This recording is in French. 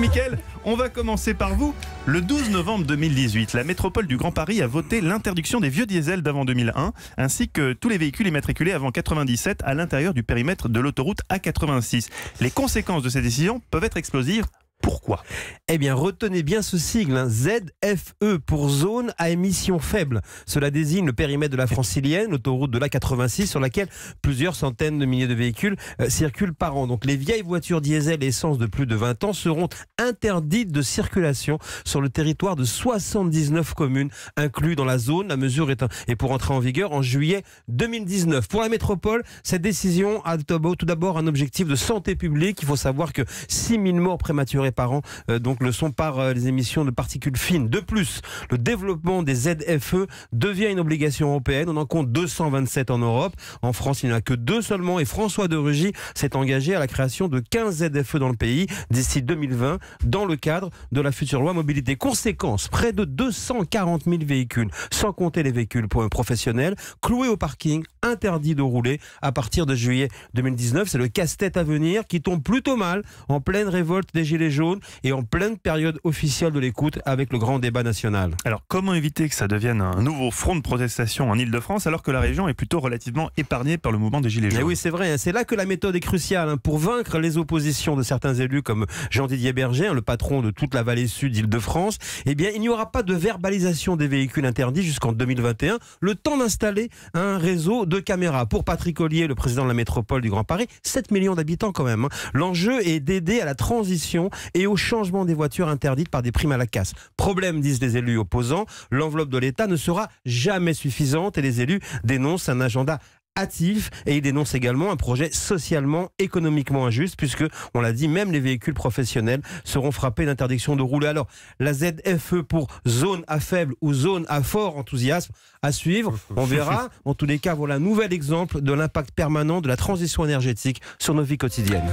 Mickaël, on va commencer par vous. Le 12 novembre 2018, la métropole du Grand Paris a voté l'interdiction des vieux diesels d'avant 2001, ainsi que tous les véhicules immatriculés avant 97 à l'intérieur du périmètre de l'autoroute A86. Les conséquences de ces décisions peuvent être explosives. Pourquoi ? Eh bien, retenez bien ce sigle, ZFE pour zone à émission faible. Cela désigne le périmètre de la Francilienne, l'autoroute de l'A86, sur laquelle plusieurs centaines de milliers de véhicules circulent par an. Donc les vieilles voitures diesel et essence de plus de 20 ans seront interdites de circulation sur le territoire de 79 communes inclus dans la zone. La mesure est pour entrer en vigueur en juillet 2019. Pour la métropole, cette décision a tout d'abord un objectif de santé publique. Il faut savoir que 6 000 morts prématurées par an donc le sont par les émissions de particules fines. De plus, le développement des ZFE devient une obligation européenne. On en compte 227 en Europe. En France, il n'y en a que 2 seulement. Et François de Rugy s'est engagé à la création de 15 ZFE dans le pays d'ici 2020 dans le cadre de la future loi mobilité. Conséquence, près de 240 000 véhicules, sans compter les véhicules professionnels, cloués au parking, interdits de rouler à partir de juillet 2019. C'est le casse-tête à venir qui tombe plutôt mal en pleine révolte des Gilets jaunes et en pleine période officielle de l'écoute avec le grand débat national. Alors comment éviter que ça devienne un nouveau front de protestation en Ile-de-France alors que la région est plutôt relativement épargnée par le mouvement des Gilets jaunes ? Et oui, c'est vrai, c'est là que la méthode est cruciale pour vaincre les oppositions de certains élus comme Jean-Didier Berger, le patron de toute la vallée sud d'Île-de-France. Eh bien, il n'y aura pas de verbalisation des véhicules interdits jusqu'en 2021, le temps d'installer un réseau de caméras. Pour Patrick Ollier, le président de la métropole du Grand Paris, 7 millions d'habitants quand même. L'enjeu est d'aider à la transition et au changement des voitures interdites par des primes à la casse. Problème, disent les élus opposants, l'enveloppe de l'État ne sera jamais suffisante et les élus dénoncent un agenda hâtif et ils dénoncent également un projet socialement, économiquement injuste puisque, on l'a dit, même les véhicules professionnels seront frappés d'interdiction de rouler. Alors, la ZFE pour zone à faible ou zone à fort enthousiasme à suivre, on verra. En tous les cas, voilà un nouvel exemple de l'impact permanent de la transition énergétique sur nos vies quotidiennes.